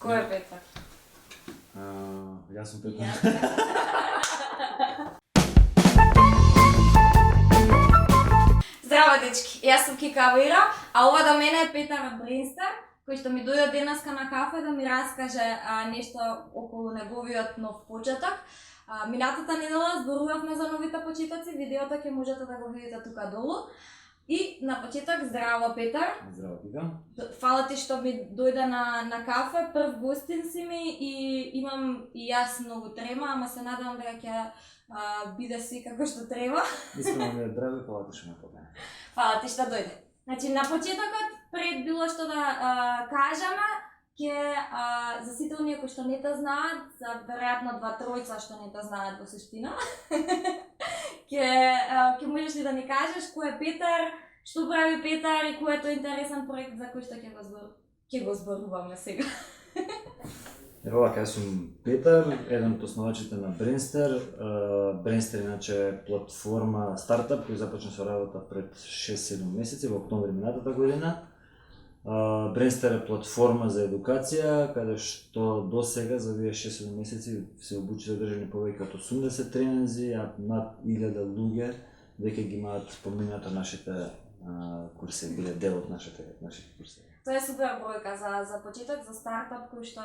Кој е Петар? Јас сум Петар. Здраво, дечки, јас сум Кика Вира, а ова до мене е Петар од Бринстер, кој што ми дојде денеска на кафе да ми раскаже нешто околу неговиот нов почеток. Минатата недела зборувавме за новите почетоци, видеото ќе можете да го видите тука долу. И на почеток, здраво Петар. Здраво, Кика. Фала ти што ми дојде на кафе, прв гостин си ми и имам и јас многу трема, ама се надевам дека ќе биде си како што треба. Искрено ми е драго, фала ти што ме покани. Фала ти што дојде. Значи, на почетокот, пред било што да кажеме, за сите оние кои што не те знаат, за веројатно 2-3 што не те знаат во суштина, ќе можеш ли да ни кажеш кој е Петар, што прави Петар и кој е тој интересен проект за кој што ќе го зборуваме сега. Ево вака, јас сум Петар, еден од основачите на Бринстер. Бринстер иначе е платформа стартап кој започна со работа пред 6-7 месеци во октомври минатата година. Бринстер е платформа за едукација, каде што до сега за овие 6-7 месеци се обучи задржани повеќе од 80 тренинзи, а над 1000 луѓе веќе ги имаат поминато нашите курси, биле дел од нашите курси. Тоа е супер бројка за почеток, за стартап кој што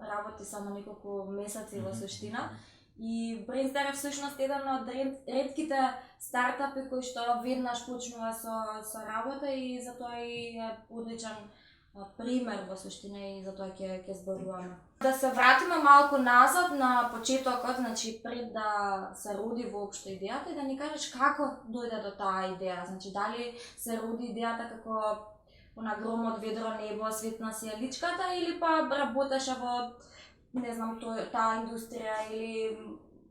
работи само неколку месеци во суштина. И Бринстер е всушност еден од ретките стартапи кои што веднаш почнува со работа и затоа е одличен пример во суштина и затоа ќе зборуваме. Да се вратиме малку назад на почетокот, значи пред да се роди воопшто идејата и да ни кажеш како дојде до таа идеја, значи дали се роди идејата како на громот, ведро небо, светна си е личката или па работеше во не знам, таа индустрија или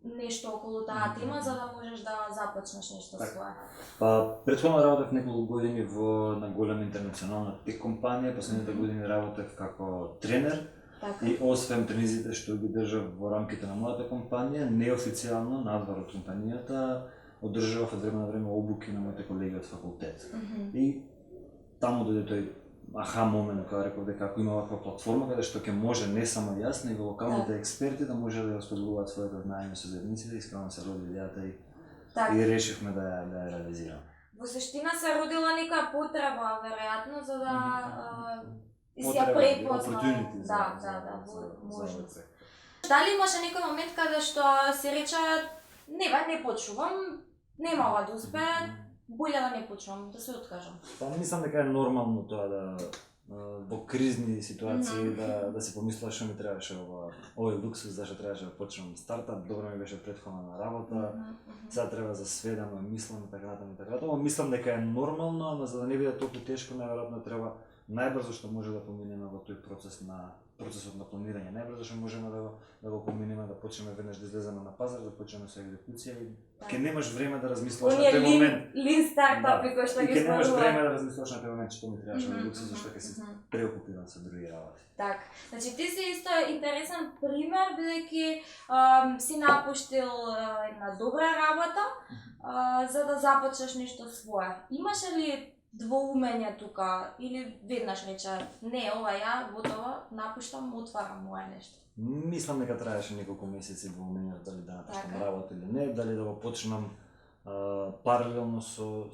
нешто околу таа тема, за да можеш да започнеш нешто свое? Па, претходно работев неколку години на голема интернационална тек компанија, последните години работев како тренер. Така. И освен тренизите што ги држав во рамките на мојата компанија, неофицијално надвор од компанијата, одржував од време на време обуки на моите колеги од факултет. И таму дојде тој аха момент кога реков дека ако има ваква платформа каде што ќе може не само јас, него локалните експерти да може да споделуваат своето знаење со заедниците, искрено се роди идејата и решивме да ја реализираме. Во суштина се родила нека потреба, веројатно, за да си ја препознае. Да, можност. Дали имаше некој момент каде што си рече, не почувам, нема ова да успее, боле да не почнам, да се откажам. Па мислам дека е нормално тоа да во кризни ситуации да си помислуваш што ми требаше овој луксус, зашто требаше да почнам стартап, добро ми беше претходно на работа, сега треба за све да мислам и така натаму. Мислам дека е нормално, ама за да не биде толку тешко, најверојатно треба најбрзо што може да поминеме во тој процесот на планирање, најбрзо што можеме да го поминеме, да почнеме веднаш да излеземе на пазар, да почнеме со екзекуција и ќе немаш време да размислуваш на тој момент. Лин стартапи кои што ги ќе немаш зборуваме. време да размислуваш на тој момент што ми требаше да луксус, зашто ќе си преокупиран со други работи. Така. Значи ти си исто интересен пример бидејќи си напуштил една добра работа за да започнеш нешто свое. Имаше ли двоумење тука или веднаш рече не, ова ја готова, напуштам, отварам моје нешто? Мислам дека траеше неколку месеци двоумење дали да напуштам работа или не, дали да го почнам паралелно со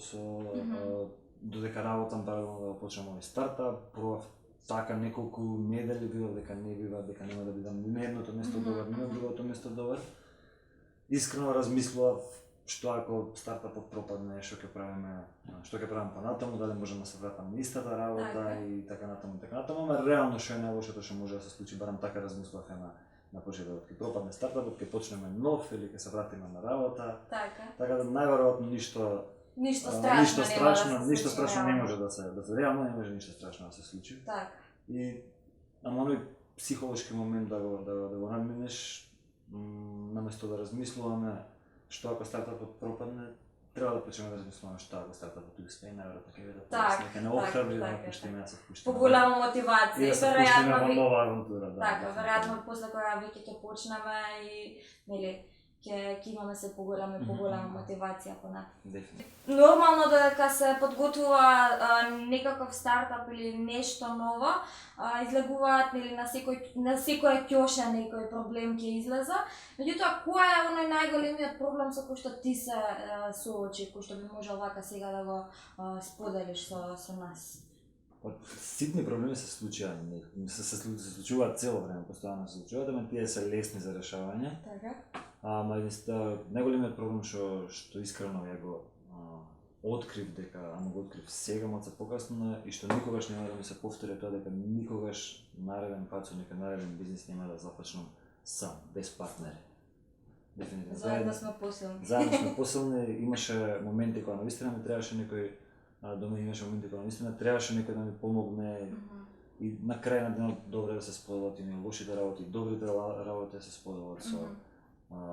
додека работам паралелно да го почнам овој стартап. Пробав така неколку недели, видов дека не бива, дека нема да бидам ни на едното место добар, ни на другото место добар. Искрено размислував што ако стартапот пропадне, што ќе правиме понатаму, дали можеме да се вратам на истата работа и така натаму, ама реално што е најлошото што може да се случи, барам така размислував на почетокот, ќе пропадне стартапот, ќе почнеме нов или ќе се вратиме на работа. Така да најверојатно ништо страшно не може да се реално не може ништо страшно да се случи. И ама оној психолошки момент да го надминеш, наместо да размислуваме што ако стартапот пропадне, треба да почнеме да размислуваме што ако стартапот успее, најверојатно ќе биде појасно, ќе не охрабри да напуштиме, да се впуштиме. Поголема мотивација и да се впуштиме во нова авантура. Така, веројатно после кога веќе ќе почнеме и нели ќе имаме се поголема и поголема мотивација по нас. Дефинитивно. Нормално дека се подготвува некаков стартап или нешто ново, излегуваат или на секој ќоша некој проблем ќе излеза. Меѓутоа, кој е оној најголемиот проблем со кој што ти се соочи, кој што би можел вака сега да го споделиш со нас? Ситни проблеми се случуваат, се случуваат цело време, постојано се случуваат, ама тие се лесни за решавање. Така. Ама најголемиот проблем што искрено ја го открив дека, ама го открив сега малку покасно и што никогаш нема да ми се повтори тоа дека никогаш нареден пат со некој нареден бизнис нема да започнам сам, без партнери. Дефинитивно. Заедно сме посилни. Заедно сме посилни, имаше моменти кога навистина ми требаше некој до мене, имаше моменти кога навистина требаше некој да ми помогне. И на крај на денот добре да се споделат и лошите работи, добрите работи да се споделат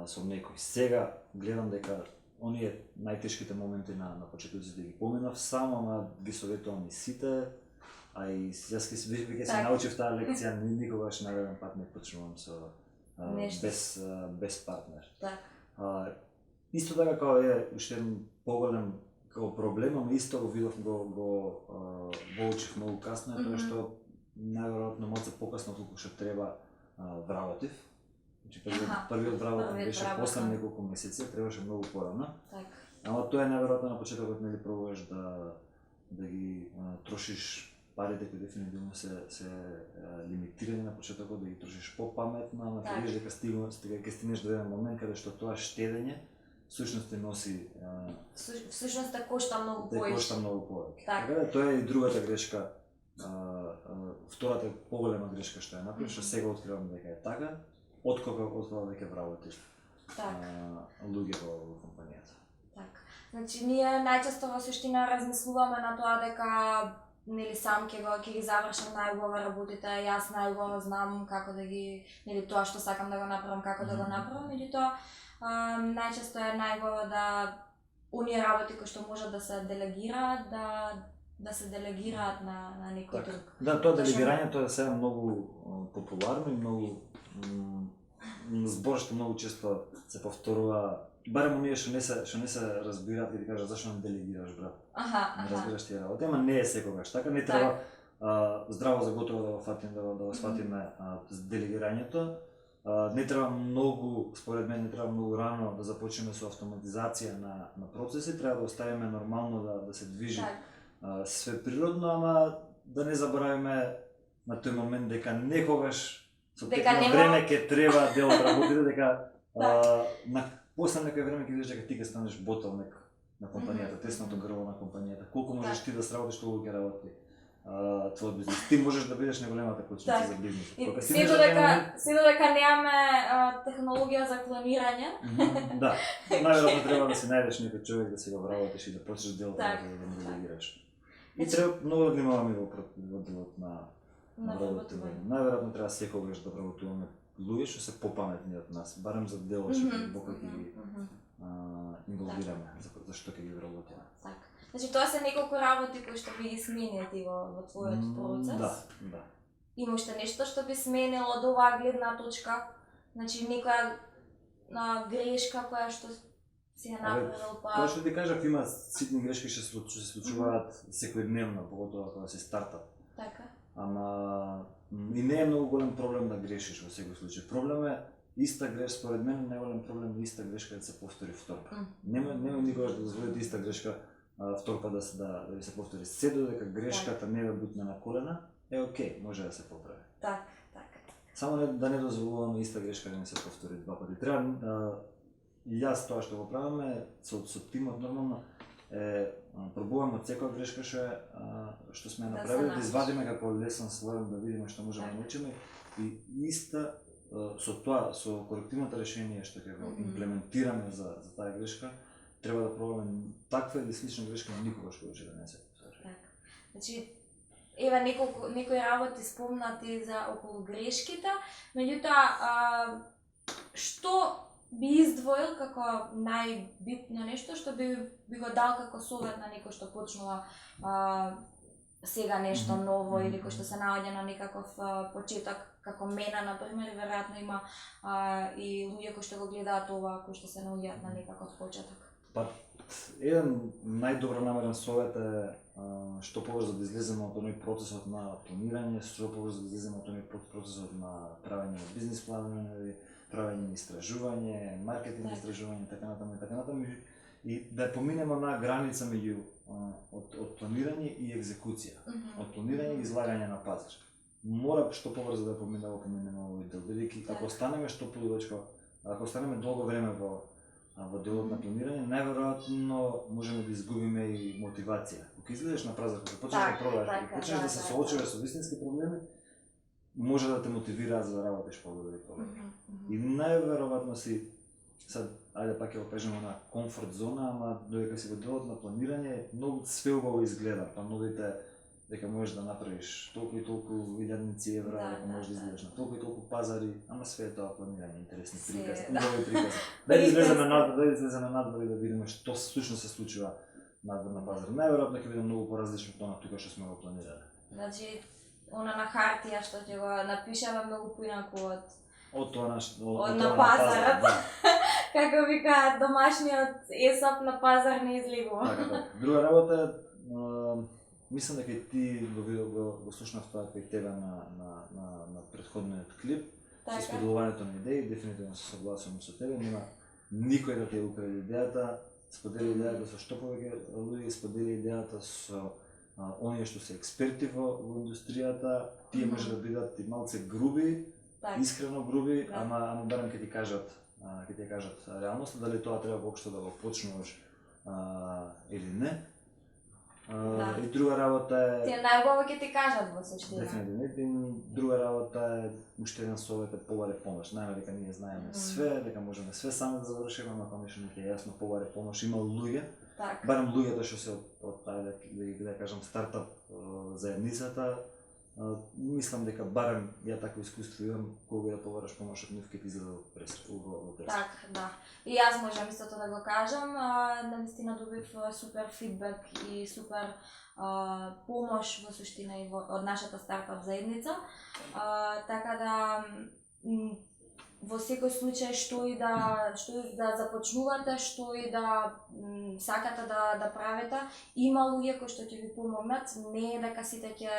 со некој. Сега гледам дека оние најтешките моменти на почетоците ги поминав само, ама ги советувам и сите, а и јас веќе се научив таа лекција, никогаш нареден пат не почнувам со без партнер. Так. Исто така како е уште еден поголем како проблем, ама исто го видов го учив многу касно, е тоа што најверојатно малку покасно колку што треба вработив. Значи првиот вработив беше после неколку месеци, требаше многу порано. Так. Ама тоа е најверојатно на почетокот, нели пробуваш да ги трошиш парите кои дефинитивно се лимитирани на почетокот, да ги трошиш попаметно, ама ќе видиш дека ќе стигнеш до еден момент каде што тоа штедење всушност те носи всушност те кошта многу повеќе. Така, тоа е и другата грешка. Втората поголема грешка што ја направив, што сега откривам дека е така, откога веќе вработив луѓе во компанијата. Така. Значи ние најчесто во суштина размислуваме на тоа дека нели сам ќе ги завршам најубаво работите, јас најубаво знам како да ги, нели тоа што сакам да го направам, како да го направам, меѓутоа најчесто е најубаво да оние работи кои што можат да се делегираат, да се делегираат на некој друг. Да, тоа делегирањето е сега многу популарно и многу збор што многу често се повторува, барем оние што не се разбираат и ти кажат зашто не делегираш, брат. Не разбираш тие работи, ама не е секогаш така, не треба здраво за готово да го сватиме делегирањето. Не треба многу, според мен, не треба многу рано да започнеме со автоматизација на процеси, треба да оставиме нормално да се движи све природно, ама да не заборавиме на тој момент дека некогаш со текно време ќе треба дел од работите, дека после некој време ќе видиш дека ти ќе станеш ботелнек на компанијата, тесното грбо на компанијата. Колку можеш ти да сработиш, толку ќе работи твојот бизнис. Ти можеш да бидеш најголемата клучница за бизнисот. Се додека немаме технологија за клонирање. Да, најверојатно треба да си најдеш некој човек да си го вработиш и да почнеш дел да го делегираш. И треба многу да внимаваме во делот на вработување. Најверојатно треба секогаш да вработуваме луѓе што се попаметни од нас, барем за делот што ќе ги инволвираме, за што ќе ги вработиме. Така. Значи тоа се неколку работи кои што би ги сменил ти во твојот процес. Да. Има уште нешто што би сменил од оваа гледна точка? Значи некоја грешка која што си ја направил па... Тоа што ти кажав, има ситни грешки што се случуваат секојдневно, поготово кога си стартап. Така. Ама и не е многу голем проблем да грешиш во секој случај. Проблем е иста грешка, според мен најголем проблем е иста грешка да се повтори втор пат. Нема никогаш да дозволите иста грешка втор пат да се повтори. Се додека грешката не е бутна на колена, е окей, може да се поправи. Така. Само да не дозволуваме иста грешка да не се повтори два пати. Треба јас тоа што го правиме со тимот нормално пробуваме од секоја грешка што сме направили, да извадиме како лесен слој, да видиме што можеме да научиме и иста со тоа, со корективното решение што ќе го имплементираме за таа грешка, треба да пробуваме таква или слична грешка никогаш повеќе да не се повтори. Така. Значи, еве некои работи спомнати за околу грешките, меѓутоа што би издвоил како најбитно нешто што би го дал како совет на некој што почнува сега нешто ново или кој што се наоѓа на некаков почеток, како мене, например, веројатно има и луѓе кои што го гледаат ова, кои што се наоѓаат на некаков почеток. Па, еден најдобро намерен совет е што побрзо да излеземе од тој процесот на планирање, што побрзо да излеземе од тој процесот на правење на бизнис планови, правење на истражување, маркетинг истражување, така натаму, и да поминеме на граница меѓу од планирање и екзекуција, од планирање и излагање на пазар. Мора што побрзо да поминеме овој дел, бидејќи ако останеме што подолечко, ако останеме долго време во делот на планирање, најверојатно можеме да изгубиме и мотивација. Кога излезеш на пазар, кога почнеш да продаваш, кога почнеш да се соочуваш со вистински проблеми, може да те мотивира за да работиш подобро. И најверојатно си сад, ајде пак ќе го кажеме на комфорт зона, ама додека си во делот на планирање, многу све убаво изгледа, па нудите дека можеш да направиш толку и толку илјадници евра, дека можеш да излезеш на толку и толку пазари, ама све е тоа планирање, интересни прикази, убави прикази. Да излеземе надвор и да видиме што всушност се случува надвор на пазар. Најверојатно ќе биде многу поразлично од тоа тука што сме го планирале. Значи, она на хартија што ќе го напишеме многу поинаку од тоа на пазарот. Како вика домашниот есоп на пазар не излегува. Така. Друга работа мислам дека и ти го слушнав тоа кај тебе на претходниот клип, со споделувањето на идеи, дефинитивно се согласувам со тебе, нема никој да те украде идејата, сподели идејата со што повеќе луѓе, сподели идејата со оние што се експерти во индустријата, тие може да бидат и малце груби, искрено груби, ама барем ќе ти кажат реалноста, дали тоа треба воопшто да го почнуваш или не. И друга работа е... Тие најубаво ќе ти кажат во суштина. Дефинитивно. Друга работа е, уште еден совет е побаре помош. Знаеме дека ние знаеме све, дека можеме све сами да завршиме, ама конечно не е јасно побаре помош. Има луѓе, барем луѓето што се од да кажам стартап заедницата, мислам дека барем ја такво искуство имам, кога да побараш помош од нив ќе ти изгледа во пресек. Така, да. И јас можам истото да го кажам, наистина добив супер фидбек и супер помош во суштина и од нашата стартап заедница. Така да во секој случај што и да започнувате, што и да сакате да правите, има луѓе кои што ќе ви помогнат, не е дека сите ќе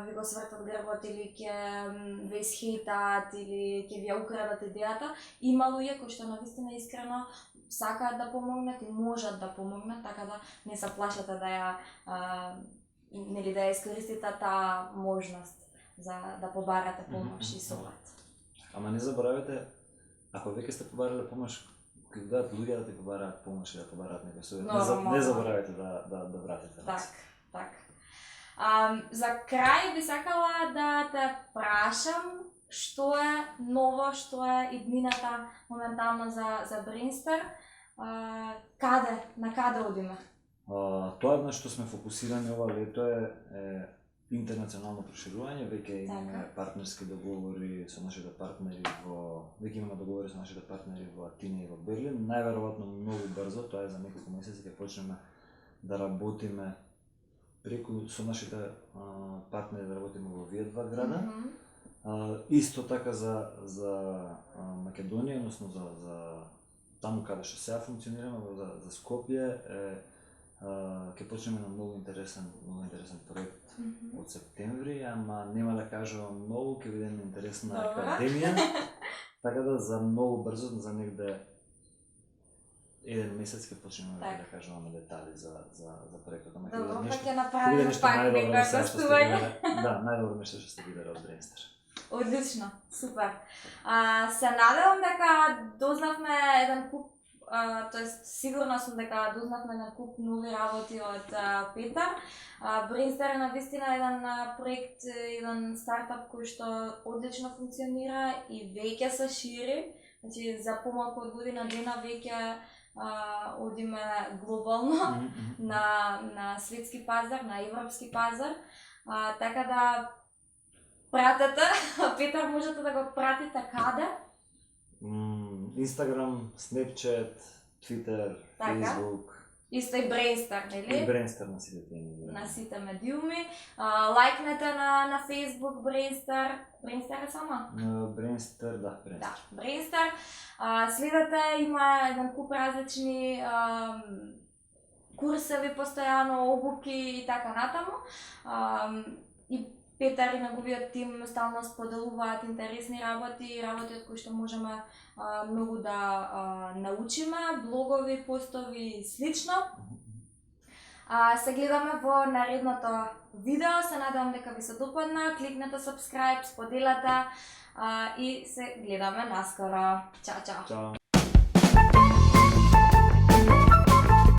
ви го свртат грбот или ќе ве исхейтаат или ќе ви ја украдат идејата. Има луѓе кои што навистина искрено сакаат да помогнат и можат да помогнат, така да не се плашете да ја искористите таа можност за да побарате помош и совет. Ама не заборавете, ако веќе сте побарале помош, кога дадат луѓе да те побараат помош и да побараат некој совет, не заборавете да вратите. Так. За крај би сакала да те прашам што е ново, што е иднината моментално за Brainster, на каде одиме? Тоа на што сме фокусирани ова лето е интернационално проширување, веќе имаме партнерски договори со нашите партнери веќе имаме договори со нашите партнери во Атина и во Берлин. Најверојатно многу брзо, тоа е за неколку месеци, ќе почнеме да работиме преку со нашите партнери да работиме во овие два града. Исто така за Македонија, односно за таму каде што сега функционираме, за Скопје ќе почнеме на многу интересен проект од септември, ама нема да кажувам многу, ќе биде интересна академија. Така да за многу брзо, за негде еден месец ќе почнеме да кажуваме детали за проектот. Добро, па ќе направиме пак некоја гостување. Да, најдобро нешто што сте виделе од Brainster. Одлично, супер. Се надевам дека дознавме еден куп, тоест сигурна сум дека дознавме еден куп нови работи од Петар. Brainster е навистина еден проект, еден стартап кој што одлично функционира и веќе се шири. Значи за помалку од година дена веќе одиме глобално на светски пазар, на европски пазар. Така да пратете, Петар можете да го пратите каде? Instagram, Snapchat, Twitter, Facebook, Исто и Brainstar, нели? И Brainstar на сите тие медиуми. На сите медиуми. Лајкнете на Facebook Brainstar. Brainstar е сама? Brainstar, да, Brainstar. Да, Brainstar. Следете, има еден куп различни курсеви постојано, обуки и така натаму. И Петар и неговиот тим стално споделуваат интересни работи од кои што можеме многу да научиме, блогови, постови и слично. Се гледаме во наредното видео, се надевам дека ви се допадна, кликнете subscribe, споделете и се гледаме наскоро. Чао, чао! Чао!